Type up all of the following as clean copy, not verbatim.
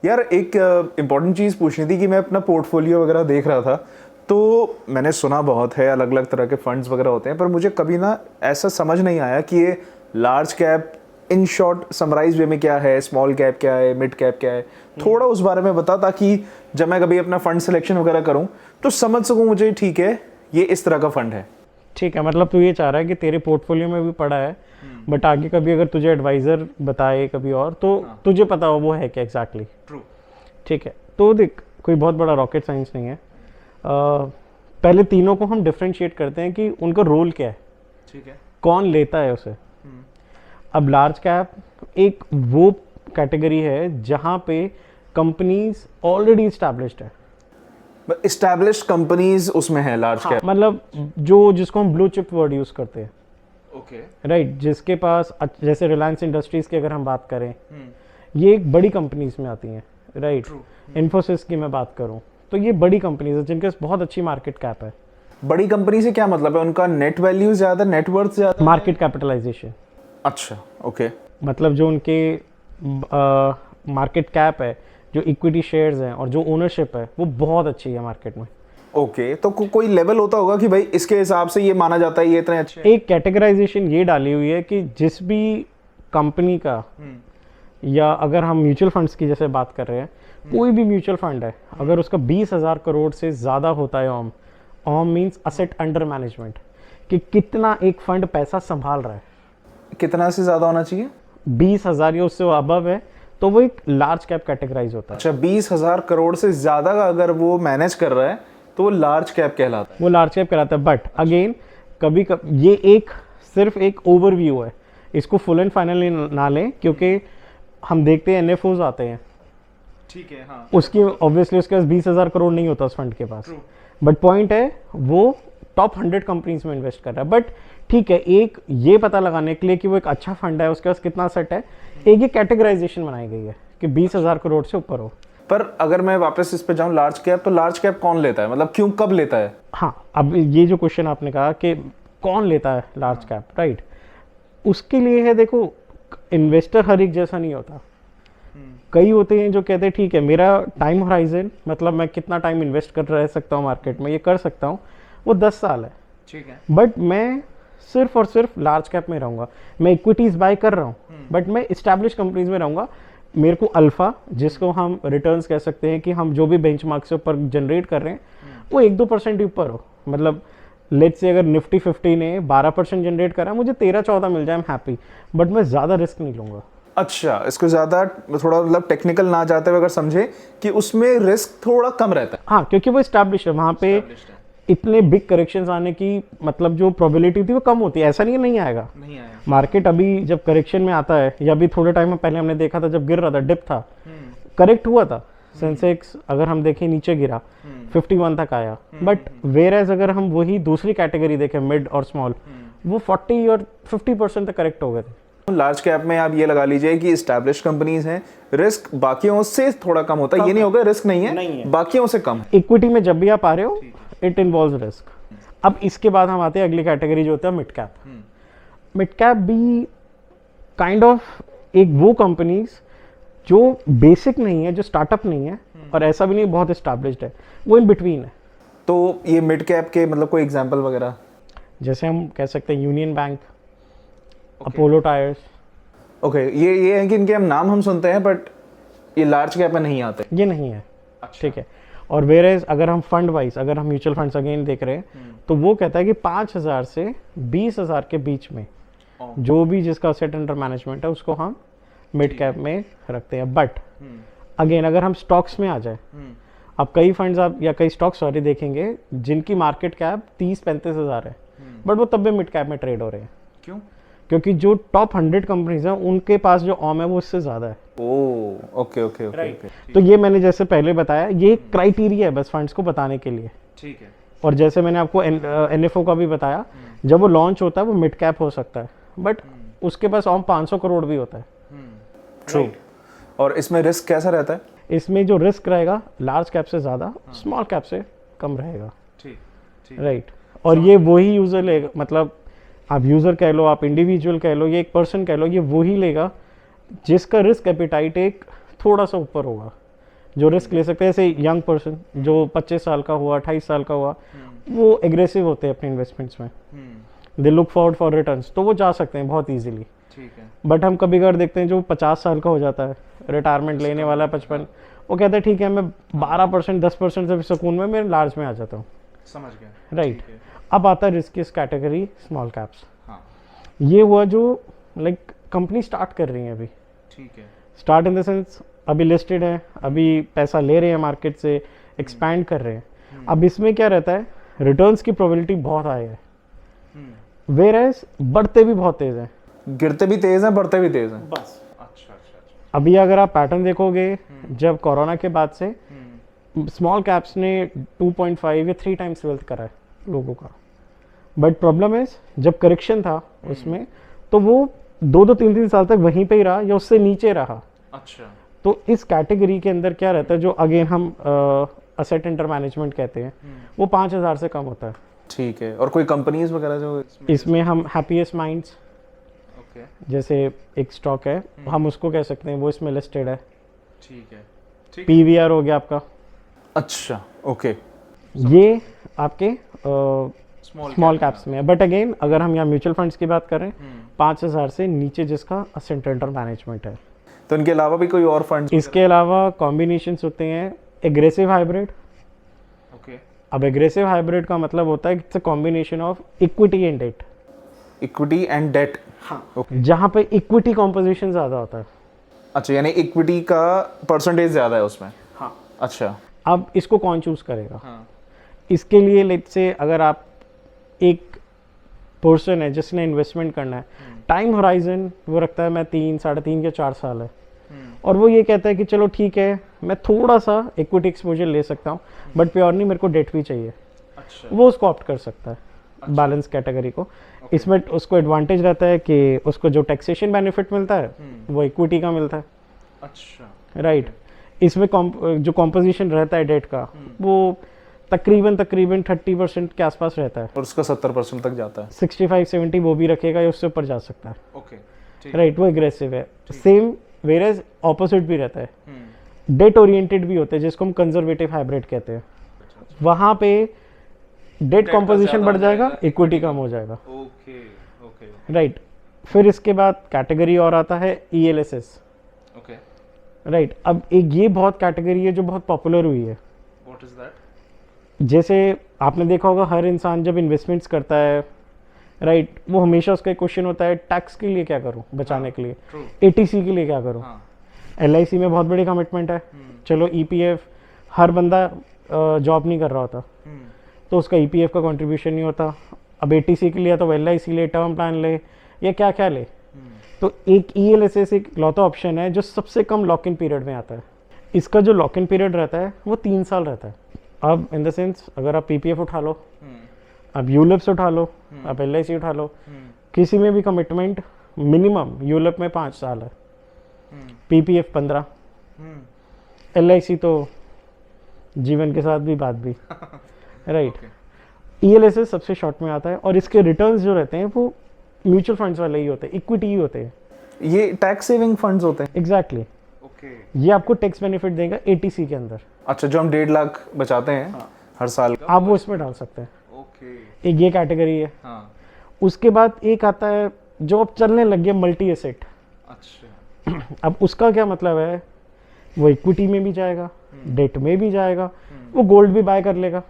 यार एक इम्पॉर्टेंट चीज़ पूछनी थी कि मैं अपना पोर्टफोलियो वगैरह देख रहा था, तो मैंने सुना बहुत है अलग अलग तरह के फंड्स वगैरह होते हैं, पर मुझे कभी ना ऐसा समझ नहीं आया कि ये large cap in short summarise way में क्या है, स्मॉल कैप क्या है, मिड कैप क्या है, थोड़ा उस बारे में बता, ताकि जब मैं कभी अपना फंड सिलेक्शन वगैरह करूँ तो समझ सकूँ मुझे, ठीक है ये इस तरह का फंड है। ठीक है, मतलब तू ये चाह रहा है कि तेरे पोर्टफोलियो में भी पड़ा है, बट आगे कभी अगर तुझे एडवाइजर बताए कभी और तो तुझे पता हो वो है क्या एग्जैक्टली। ट्रू। ठीक है, तो देख कोई बहुत बड़ा रॉकेट साइंस नहीं है। पहले तीनों को हम डिफ्रेंशिएट करते हैं कि उनका रोल क्या है, ठीक है। कौन लेता है उसे। अब लार्ज कैप एक वो कैटेगरी है जहाँ पे कंपनीज ऑलरेडी इस्टेब्लिश्ड है। एस्टैब्लिश्ड कंपनीज उसमें है लार्ज कैप। मतलब जो जिसको हम ब्लू चिप वर्ड यूज करते हैं, ओके। राइट, जिसके पास जैसे रिलायंस इंडस्ट्रीज की अगर हम बात करें, ये एक बड़ी कंपनीज में आती हैं, राइट। इन्फोसिस की मैं बात करूं तो ये बड़ी कंपनीज है जिनके पास बहुत अच्छी मार्केट कैप है। बड़ी कंपनी से क्या मतलब है, उनका नेट वैल्यू ज्यादा, नेटवर्थ ज्यादा, मार्केट कैपिटलाइजेशन। अच्छा, ओके। मतलब जो उनके मार्केट कैप है, जो इक्विटी शेयर्स हैं और जो ओनरशिप है वो बहुत अच्छी है मार्केट में। ओके, तो कोई लेवल होता होगा कि भाई इसके हिसाब से ये माना जाता है ये इतने अच्छे। एक कैटेगराइजेशन ये डाली हुई है कि जिस भी कंपनी का, या अगर हम म्यूचुअल फंड्स की जैसे बात कर रहे हैं, कोई भी म्यूचुअल फंड है अगर उसका 20,000 करोड़ से ज़्यादा होता है ओम मीन्स असेट अंडर मैनेजमेंट, कि कितना एक फंड पैसा संभाल रहा है, कितना से ज़्यादा होना चाहिए, 20,000 या उससे अबव है तो वो एक लार्ज कैप कैटेगराइज होता है। अच्छा, 20,000 करोड़ से ज़्यादा का अगर वो मैनेज कर रहा है तो वो लार्ज कैप कहलाता है। वो लार्ज कैप कहलाता है। बट अगेन कभी ये एक सिर्फ एक ओवरव्यू है, इसको फुल एंड फाइनली ना लें, क्योंकि हम देखते हैं एनएफओज आते हैं, ठीक है, हाँ। उसकी ऑब्वियसली उसके पास 20,000 करोड़ नहीं होता उस फंड के पास, बट पॉइंट है वो टॉप 100 कंपनीज में इन्वेस्ट कर रहा है। बट ठीक है, एक ये पता लगाने के लिए कि वो एक अच्छा फंड है, उसके पास कितना सेट है, एक ये कैटेगराइजेशन बनाई गई है कि 20,000 करोड़ से ऊपर हो। पर अगर मैं वापस इस पे जाऊं, लार्ज कैप, तो लार्ज कैप कौन लेता है, मतलब क्यों, कब लेता है? हाँ, अब ये जो क्वेश्चन आपने कहा कि कौन लेता है लार्ज कैप, राइट, उसके लिए है, देखो इन्वेस्टर हर एक जैसा नहीं होता। कई होते हैं जो कहते हैं ठीक है मेरा टाइम होराइजन, मतलब मैं कितना टाइम इन्वेस्ट कर रह सकता हूँ मार्केट में, ये कर सकता हूँ, वो 10 साल है, ठीक है, बट मैं सिर्फ और सिर्फ लार्ज कैप में रहूँगा। मैं इक्विटीज बाय कर रहा हूँ बट मैं इस्टेब्लिश कंपनीज में रहूँगा। मेरे को अल्फा, जिसको हम रिटर्न्स कह सकते हैं, कि हम जो भी बेंचमार्क से ऊपर जनरेट कर रहे हैं वो 1-2% ही ऊपर हो। मतलब लेट्स से अगर निफ्टी 50 ने 12% जनरेट करा, मुझे 13-14 मिल जाए, मैं हैप्पी, बट मैं ज़्यादा रिस्क नहीं लूँगा। अच्छा, इसको ज़्यादा थोड़ा मतलब टेक्निकल ना जाते हुए अगर समझे कि उसमें रिस्क थोड़ा कम रहता है। हाँ, क्योंकि वो इस्टेब्लिश है, वहाँ पे इतने बिग करेक्शंस आने की मतलब जो प्रोबेबिलिटी थी वो कम होती है। ऐसा नहीं है नहीं आएगा, नहीं आएगा। मार्केट अभी जब करेक्शन में आता है, या अभी थोड़े टाइम में पहले हमने देखा था जब गिर रहा था, डिप था, करेक्ट हुआ था, सेंसेक्स अगर हम देखें नीचे गिरा, 51 तक आया, बट वेयर एज अगर हम वही दूसरी कैटेगरी देखें, मिड और स्मॉल, वो 40 और 50% तक करेक्ट हो गए थे। लार्ज कैप में आप ये लगा लीजिए कि इस्टेब्लिश कंपनीज हैं, रिस्क बाकियों से थोड़ा कम होता है, ये नहीं होगा रिस्क नहीं है, बाकियों से कम। इक्विटी में जब भी आप आ रहे हो इट इन्वॉल्व्स रिस्क। अब इसके बाद हम आते हैं अगली कैटेगरी जो होता है मिड कैप। मिड कैप भी काइंड ऑफ एक वो कंपनीज जो बेसिक नहीं है, जो स्टार्टअप नहीं है, और ऐसा भी नहीं बहुत एस्टैब्लिश्ड है, वो इन बिटवीन है। तो ये मिड कैप के मतलब कोई एग्जांपल वगैरह? जैसे हम कह सकते हैं union bank, Apollo tyres. Okay, ये है कि इनके हम सुनते हैं बट ये लार्ज कैप में नहीं आते। ये नहीं है, ठीक है। और वेरेज अगर हम फंड वाइज, अगर हम म्यूचुअल फंड्स अगेन देख रहे हैं, तो वो कहता है कि 5,000 से 20,000 के बीच में जो भी जिसका असेट अंडर मैनेजमेंट है उसको हम मिड कैप में रखते हैं। बट अगेन अगर हम स्टॉक्स में आ जाए, अब कई फंड्स आप या कई स्टॉक्स सॉरी देखेंगे जिनकी मार्केट कैप 30-35 हज़ार है, बट वो तब भी मिड कैप में ट्रेड हो रहे हैं। क्यों? क्योंकि जो टॉप 100 कंपनीज हैं उनके पास जो ऑम है वो इससे ज़्यादा है। ओके। तो ये मैंने जैसे पहले बताया, ये क्राइटेरिया है बस फंड्स को बताने के लिए, ठीक है। और जैसे मैंने आपको एनएफओ का भी बताया, जब वो लॉन्च होता है वो मिड कैप हो सकता है, बट उसके पास ऑम 500 करोड़ भी होता है। ट्रू। और इसमें रिस्क कैसा रहता है? इसमें जो रिस्क रहेगा लार्ज कैप से ज़्यादा, स्मॉल कैप से कम रहेगा, राइट। और ये वही यूज़र लेगा, मतलब आप यूज़र कह लो, आप इंडिविजुअल कह लो, ये एक पर्सन कह लो, ये वही लेगा जिसका रिस्क एपिटाइट एक थोड़ा सा ऊपर होगा। जो रिस्क ले सकते हैं, जैसे यंग पर्सन जो 25 साल का हुआ, 28 साल का हुआ, वो एग्रेसिव होते हैं अपने इन्वेस्टमेंट्स में, they look forward for returns, तो वो जा सकते हैं बहुत ईजिली। ठीक है। बट हम कभी कभार देखते हैं जो 50 साल का हो जाता है, रिटायरमेंट लेने वाला है 55, वो कहता है ठीक है मैं 12% 10% से भी सुकून में मैं लार्ज में आ जाता हूँ। समझ गया। राइट। ठीक है। अब आता है रिस्क इस कैटेगरी स्मॉल कैप्स। हाँ। ये हुआ जो लाइक कंपनी स्टार्ट कर रही है अभी, ठीक है। स्टार्ट इन द सेंस अभी लिस्टेड है, अभी पैसा ले रहे हैं मार्केट से, एक्सपैंड कर रहे हैं। अब इसमें क्या रहता है, रिटर्न्स की प्रोबेबिलिटी बहुत हाई है, वेयर एज बढ़ते भी बहुत तेज है, गिरते भी तेज हैं, बढ़ते भी तेज हैं। बस। अच्छा अच्छा अच्छा। अभी अगर आप पैटर्न देखोगे, जब कोरोना के बाद से स्मॉल कैप्स ने 2.5 या 3 टाइम्स वेल्थ करा है लोगों का। बट प्रॉब्लम है जब करेक्शन था उसमें, तो वो 2-3 साल तक वहीं पे ही रहा या उससे नीचे रहा। अच्छा। तो इस कैटेगरी के अंदर क्या रहता है, जो अगेन हम असेट अंडर मैनेजमेंट कहते हैं, वो 5,000 से कम होता है। ठीक है। और कोई कंपनीज वगैरह जो इसमें हम हैप्पीएस्ट माइंड्स, ओके, जैसे एक स्टॉक है, हम उसको कह सकते हैं, वो इसमें लिस्टेड है। ठीक है। ठीक। पीवीआर हो गया आपका। अच्छा, ओके। ये आपके स्मॉल कैप्स में है। बट अगेन अगर हम यहाँ म्यूचुअल फंड्स की बात करें, 5,000 से नीचे जिसका असेट अंडर मैनेजमेंट है। तो इनके अलावा भी कोई और फंड्स? इसके अलावा कॉम्बिनेशंस होते हैं एग्रेसिव हाइब्रिड। ओके। अब एग्रेसिव हाइब्रिड का मतलब होता है it's a combination of equity and debt. Equity and debt. हाँ। जहाँ पे इक्विटी कॉम्पोजिशन ज़्यादा होता है। अच्छा, यानी इक्विटी का परसेंटेज ज़्यादा है उसमें। हाँ। अच्छा। अब इसको कौन चूज़ करेगा? हाँ। इसके लिए लेट्स से अगर आप एक पर्सन है जिसने इन्वेस्टमेंट करना है, टाइम होराइजन वो रखता है मैं 3, 3.5 या 4 साल है, और वो ये कहता है कि चलो ठीक है मैं थोड़ा सा इक्विटी एक्सपोजर ले सकता हूँ, बट प्योरली मेरे को डेट भी चाहिए। अच्छा। वो उसको ऑप्ट कर सकता है बैलेंस कैटेगरी को। इसमें उसको एडवांटेज रहता है कि उसको जो टैक्सेशन बेनिफिट मिलता है वो इक्विटी का मिलता है। अच्छा। राइट। इसमें जो कॉम्पोजिशन रहता है डेट का, वो तकरीबन 30% के आसपास रहता है, और उसका 70% तक जाता है। 65-70 वो भी रखेगा या उससे ऊपर जा सकता है। ओके। राइट। वो एग्रेसिव है। सेम वेरेज ऑपोजिट भी रहता है, डेट ओरिएंटेड भी होते हैं जिसको हम कंजर्वेटिव हाइब्रिड कहते हैं। वहाँ पे डेट कॉम्पोजिशन बढ़ जाएगा, इक्विटी कम हो जाएगा। Okay okay. राइट। फिर इसके बाद कैटेगरी और आता है ELSS। ओके। राइट। अब एक ये बहुत कैटेगरी है जो बहुत पॉपुलर हुई है। What is that? जैसे आपने देखा होगा हर इंसान जब इन्वेस्टमेंट्स करता है, राइट, वो हमेशा उसका एक क्वेश्चन होता है टैक्स के लिए क्या करूं बचाने के लिए, ATC के लिए क्या करूं। LIC में बहुत बड़ी कमिटमेंट है। चलो EPF, हर बंदा जॉब नहीं कर रहा होता तो उसका EPF का कंट्रीब्यूशन नहीं होता। अब ATC के लिए तो LIC ले, टर्म प्लान ले, या क्या क्या ले। तो एक ELSS एक लौता ऑप्शन है जो सबसे कम लॉक इन पीरियड में आता है। इसका जो लॉक इन पीरियड रहता है वो 3 साल रहता है। अब इन द सेंस अगर आप PPF उठा लो, अब यूलिप्स उठा लो, अब LIC उठा लो, किसी में भी कमिटमेंट मिनिमम यूलिप में 5 साल है, PPF 15, LIC तो जीवन के साथ भी बात भी। राइट। ELSS सबसे शॉर्ट में आता है और इसके रिटर्न्स जो रहते हैं वो म्यूचुअल फंड्स वाले ही होते हैं, इक्विटी ही होते हैं। ये टैक्स सेविंग फंड्स होते हैं? एग्जैक्टली। ये आपको टैक्स बेनिफिट देगा ATC के अंदर। अच्छा, जो हम 1.5 लाख बचाते हैं हर साल का, आप वो इसमें डाल सकते हैं। ओके। एक ये कैटेगरी है। हाँ। उसके बाद एक आता है जो अब चलने लग गया, मल्टी एसेट। अच्छा। अब उसका क्या मतलब है, वो इक्विटी में भी जाएगा, डेट में भी जाएगा, वो गोल्ड भी बाय कर लेगा।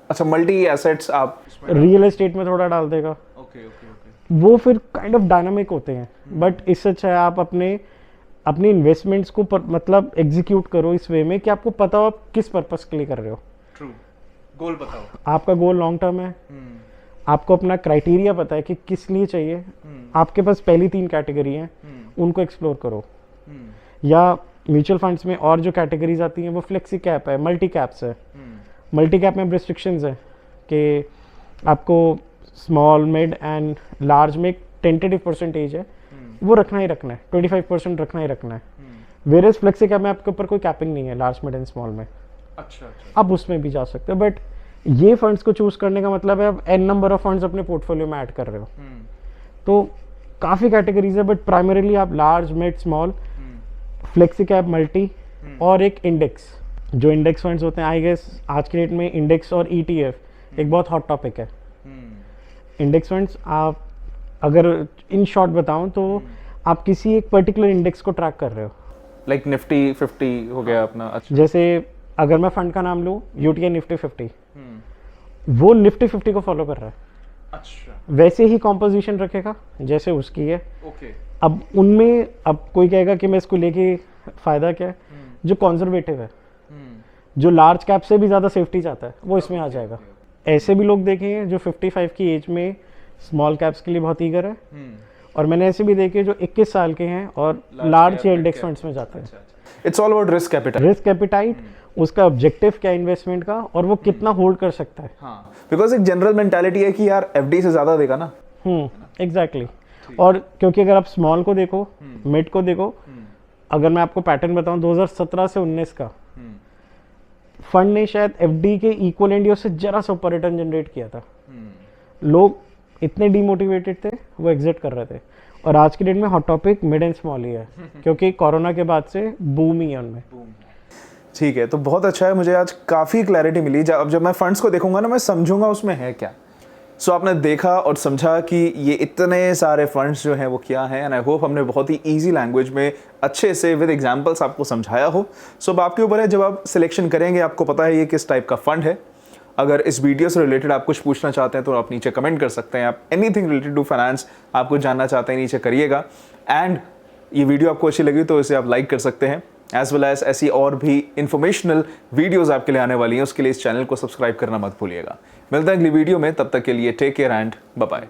अच्छा, मल्टी एसेट्स आप रियल एस्टेट में थोड़ा डाल देगा। Okay okay okay. वो फिर काइंड ऑफ डायनामिक होते हैं। बट इससे अच्छा है आप अपनी इन्वेस्टमेंट्स को मतलब एग्जीक्यूट करो इस वे में कि आपको पता हो आप किस पर्पस के लिए कर रहे हो। ट्रू। गोल बताओ। आपका गोल लॉन्ग टर्म है, आपको अपना क्राइटेरिया पता है कि किस लिए चाहिए, आपके पास पहली 3 कैटेगरी हैं, उनको एक्सप्लोर करो। या म्यूचुअल फंड्स में और जो कैटेगरीज आती हैं वो फ्लेक्सी कैप है, मल्टी कैप्स है। मल्टी कैप में रिस्ट्रिक्शंस है कि आपको स्मॉल, मिड एंड लार्ज में एक टेंटेटिव परसेंटेज है, वो रखना ही रखना है, 25% रखना ही रखना है। वेरियस फ्लेक्सी कैप में आपके ऊपर कोई कैपिंग नहीं है, लार्ज, मिड एंड स्मॉल में। अच्छा। आप उसमें भी जा सकते हो। बट ये फंड्स को चूज करने का मतलब है आप n नंबर ऑफ फंड्स अपने पोर्टफोलियो में ऐड कर रहे हो। तो काफ़ी कैटेगरीज है, बट प्राइमरीली आप large, mid, small, flexi cap, multi और एक इंडेक्स। जो इंडेक्स फंड्स होते हैं, आई गेस आज की डेट में इंडेक्स और ETF एक बहुत हॉट टॉपिक है। इंडेक्स फंड्स, आप अगर इन शॉर्ट बताऊं तो आप किसी एक पर्टिकुलर इंडेक्स को ट्रैक कर रहे हो। लाइक निफ्टी 50 हो गया अपना। अच्छा। जैसे अगर मैं फंड का नाम लूँ UTI निफ्टी 50, वो निफ्टी 50 को फॉलो कर रहा है। अच्छा। वैसे ही कॉम्पोजिशन रखेगा जैसे उसकी है। ओके। अब उनमें अब कोई कहेगा कि मैं इसको लेके फ़ायदा क्या है, जो कॉन्जर्वेटिव है, जो लार्ज कैप से भी ज़्यादा सेफ्टी चाहता है, वो इसमें आ जाएगा। ऐसे भी लोग देखे हैं जो 55 की एज में स्मॉल कैप्स के लिए बहुत ईगर है, और मैंने ऐसे भी देखे जो 21 साल के हैं और लार्ज या इंडेक्स फंड्स में जाते हैं। It's all about risk capital. Risk capital, उसका ऑब्जेक्टिव क्या इन्वेस्टमेंट का, और वो कितना होल्ड कर सकता है। हाँ, बिकॉज एक जनरल मेंटालिटी है कि यार FD से ज़्यादा देगा ना। एग्जैक्टली। और क्योंकि अगर आप स्मॉल को देखो, मिड को देखो, अगर मैं आपको पैटर्न बताऊं 2017 से 19 का, फंड ने शायद FD के इक्वलेंट या उससे जरा सा ऊपर रिटर्न जनरेट किया था। लोग इतने डीमोटिवेटेड थे, वो एग्जिट कर रहे थे। और आज की डेट में hot topic mid and small ही है, क्योंकि कोरोना के बाद से बूम ही है उनमें। ठीक है, तो बहुत अच्छा है, मुझे आज काफ़ी क्लैरिटी मिली। जब मैं फंड्स को देखूंगा ना, मैं समझूंगा उसमें है क्या। सो आपने देखा और समझा कि ये इतने सारे फंड्स जो हैं वो क्या हैं, एंड आई होप हमने बहुत ही ईजी लैंग्वेज में अच्छे से विद एग्जांपल्स आपको समझाया हो। सो अब आपके ऊपर है, जब आप सिलेक्शन करेंगे आपको पता है ये किस टाइप का फंड है। अगर इस वीडियो से रिलेटेड आप कुछ पूछना चाहते हैं तो आप नीचे कमेंट कर सकते हैं। आप एनीथिंग रिलेटेड टू फाइनेंस आप कुछ जानना चाहते हैं नीचे करिएगा। एंड ये वीडियो आपको अच्छी लगी तो इसे आप लाइक कर सकते हैं, एज वेल एज ऐसी और भी इंफॉर्मेशनल वीडियोस आपके लिए आने वाली हैं, उसके लिए इस चैनल को सब्सक्राइब करना मत भूलिएगा। मिलते हैं अगली वीडियो में, तब तक के लिए take care and bye bye.